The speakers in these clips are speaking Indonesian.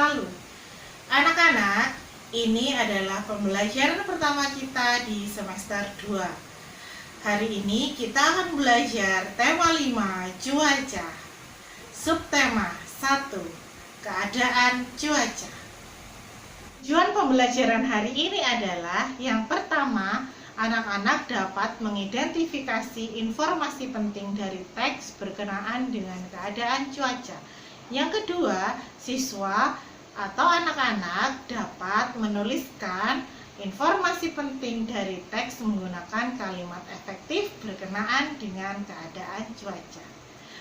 lalu. Anak-anak, ini adalah pembelajaran pertama kita di semester 2. Hari ini kita akan belajar tema 5, cuaca. Subtema 1, keadaan cuaca. Tujuan pembelajaran hari ini adalah yang pertama, anak-anak dapat mengidentifikasi informasi penting dari teks berkenaan dengan keadaan cuaca. Yang kedua, siswa atau anak-anak dapat menuliskan informasi penting dari teks menggunakan kalimat efektif berkenaan dengan keadaan cuaca.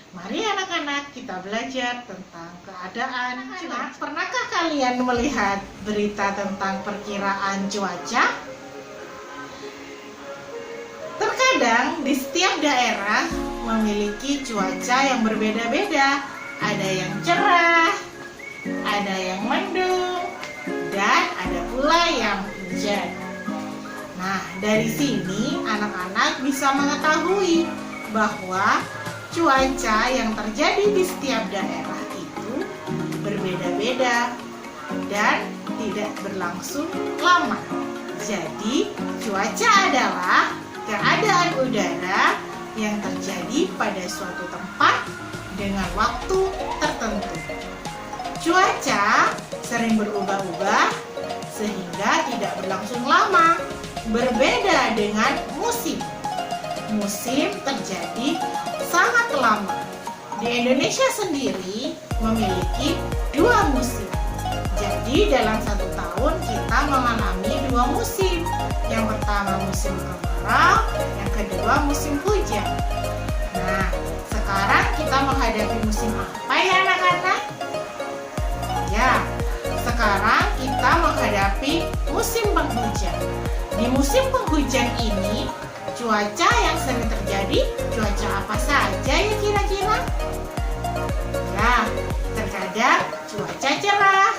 Mari anak-anak kita belajar tentang keadaan cuaca. Pernahkah kalian melihat berita tentang perkiraan cuaca? Terkadang di setiap daerah memiliki cuaca yang berbeda-beda. Ada yang cerah, ada yang mendung, dan ada pula yang hujan. Nah, dari sini anak-anak bisa mengetahui bahwa cuaca yang terjadi di setiap daerah itu berbeda-beda dan tidak berlangsung lama. Jadi, cuaca adalah keadaan udara yang terjadi pada suatu tempat dengan waktu tertentu. Cuaca sering berubah-ubah sehingga tidak berlangsung lama. Berbeda dengan musim. Musim terjadi sangat lama. Di Indonesia sendiri memiliki 2 musim. Jadi dalam 1 tahun kita mengalami 2 musim. Yang pertama musim kemarau, yang kedua musim hujan. Nah, sekarang kita menghadapi musim apa ya anak-anak? Ya, sekarang kita menghadapi musim penghujan. Di musim penghujan ini, cuaca yang sering terjadi, cuaca apa saja ya kira-kira? Ya, terkadang cuaca cerah,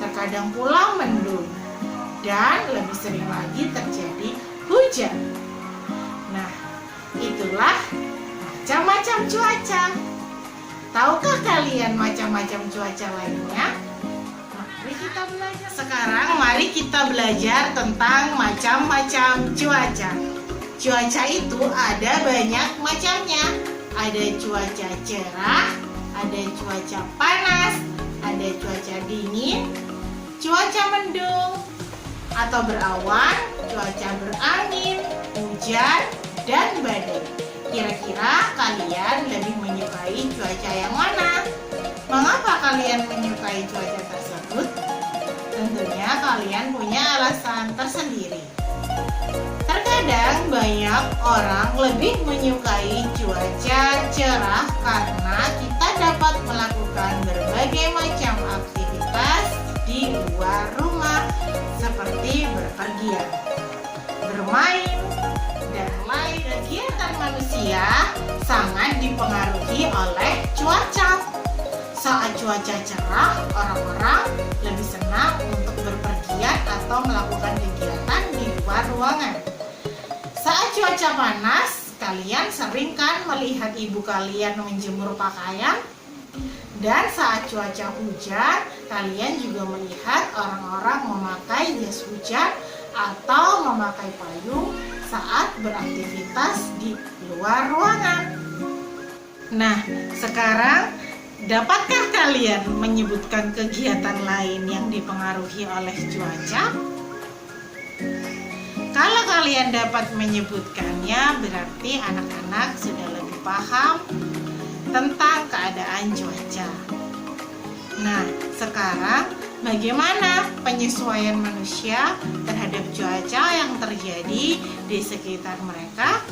terkadang pula mendung, dan lebih sering lagi terjadi hujan. Nah, itulah macam-macam cuaca. Tahukah kalian macam-macam cuaca lainnya? Mari kita belajar. Sekarang mari kita belajar tentang macam-macam cuaca. Cuaca itu ada banyak macamnya. Ada cuaca cerah, ada cuaca panas, ada cuaca dingin, cuaca mendung atau berawan, cuaca berangin, hujan, dan badai. Kira-kira kalian lebih menyukai cuaca yang mana? Mengapa kalian menyukai cuaca tersebut? Tentunya kalian punya alasan tersendiri. Terkadang banyak orang lebih menyukai cuaca cerah karena kita dapat melakukan berbagai macam aktivitas di luar rumah seperti berpergian, bermain, dan lain. Kegiatan manusia sangat dipengaruhi oleh cuaca. Saat cuaca cerah, orang-orang lebih senang untuk berpergian atau melakukan kegiatan di luar ruangan. Saat cuaca panas, kalian sering kan melihat ibu kalian menjemur pakaian? Dan saat cuaca hujan, kalian juga melihat orang-orang memakai jas hujan atau memakai payung saat beraktivitas di luar ruangan. Nah, sekarang dapatkah kalian menyebutkan kegiatan lain yang dipengaruhi oleh cuaca? Kalau kalian dapat menyebutkannya, berarti anak-anak sudah lebih paham tentang keadaan cuaca. Nah, sekarang bagaimana penyesuaian manusia terhadap cuaca yang terjadi di sekitar mereka?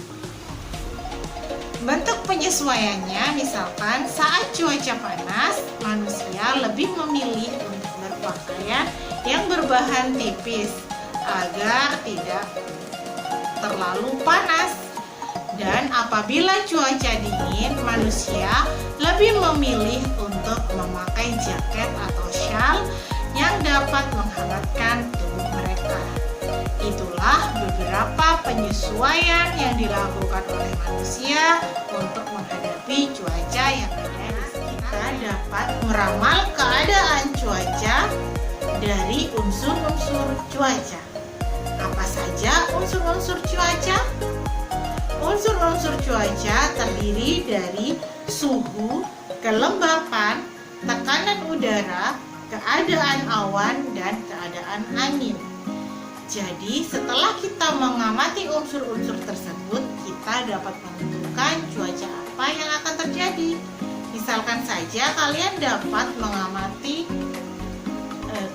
Bentuk penyesuaiannya, misalkan saat cuaca panas, manusia lebih memilih untuk berpakaian yang berbahan tipis agar tidak terlalu panas. Dan apabila cuaca dingin, manusia lebih memilih untuk memakai jaket atau syal yang dapat menghangatkan tubuh mereka. Itulah beberapa penyesuaian yang dilakukan oleh manusia untuk menghadapi cuaca yang ada di sekitar. Kita dapat meramal keadaan cuaca dari unsur-unsur cuaca. Apa saja unsur-unsur cuaca? Unsur-unsur cuaca terdiri dari suhu, kelembapan, tekanan udara, keadaan awan, dan keadaan angin. Jadi, setelah kita mengamati unsur-unsur tersebut, kita dapat menentukan cuaca apa yang akan terjadi. Misalkan saja kalian dapat mengamati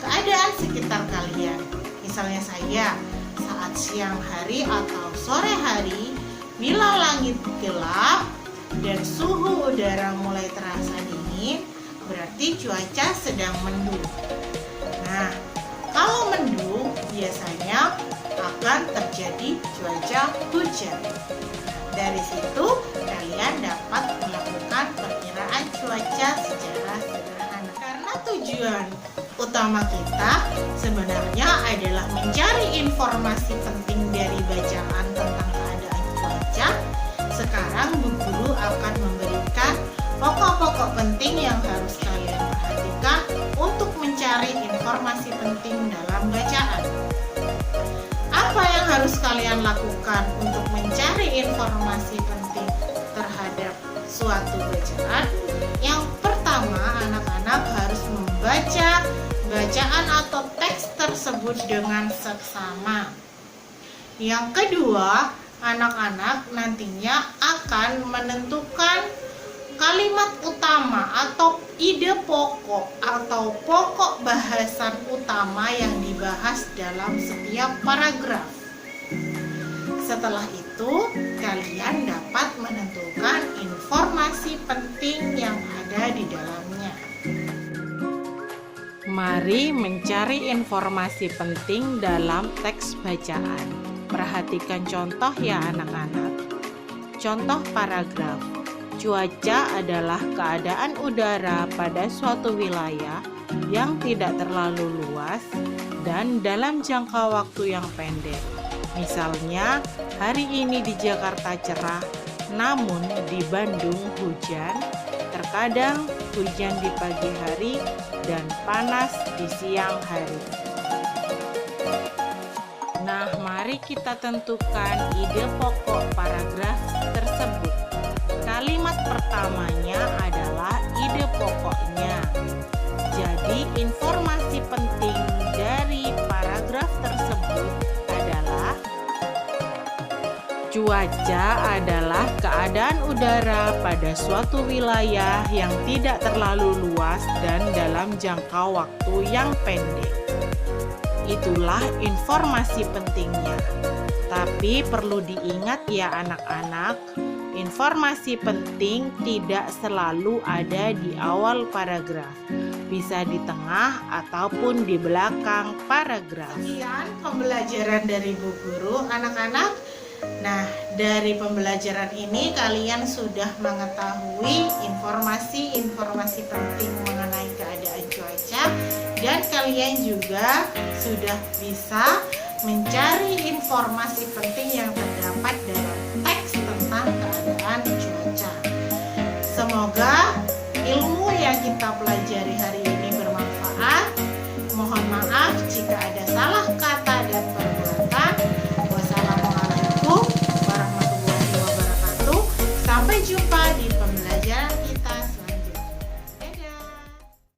keadaan sekitar kalian. Misalnya saya, saat siang hari atau sore hari, bila langit gelap dan suhu udara mulai terasa dingin, berarti cuaca sedang mendung. Nah, kalau mendung biasanya akan terjadi cuaca hujan. Dari situ kalian dapat melakukan perkiraan cuaca secara sederhana. Karena tujuan utama kita sebenarnya adalah mencari informasi penting dari bacaan tentang keadaan cuaca. Sekarang Bu Guru akan memberikan pokok-pokok penting yang harus kalian perhatikan untuk mencari informasi penting dalam bacaan. Apa yang harus kalian lakukan untuk mencari informasi penting terhadap suatu bacaan? Yang pertama, anak-anak harus membaca bacaan atau teks tersebut dengan seksama. Yang kedua, anak-anak nantinya akan menentukan kalimat utama atau ide pokok atau pokok bahasan utama yang dibahas dalam setiap paragraf. Setelah itu, kalian dapat menentukan informasi penting yang ada di dalamnya. Mari mencari informasi penting dalam teks bacaan. Perhatikan contoh ya anak-anak. Contoh paragraf. Cuaca adalah keadaan udara pada suatu wilayah yang tidak terlalu luas dan dalam jangka waktu yang pendek. Misalnya, hari ini di Jakarta cerah, namun di Bandung hujan, terkadang hujan di pagi hari dan panas di siang hari. Nah, mari kita tentukan ide pokok paragraf tersebut. Kalimat pertamanya adalah ide pokoknya. Jadi, informasi penting dari paragraf tersebut adalah cuaca adalah keadaan udara pada suatu wilayah yang tidak terlalu luas dan dalam jangka waktu yang pendek. Itulah informasi pentingnya. Tapi perlu diingat ya anak-anak, informasi penting tidak selalu ada di awal paragraf. Bisa di tengah ataupun di belakang paragraf. Sekian pembelajaran dari Bu Guru, anak-anak. Nah, dari pembelajaran ini kalian sudah mengetahui informasi-informasi penting mengenai keadaan cuaca, dan kalian juga sudah bisa mencari informasi penting yang terdapat dari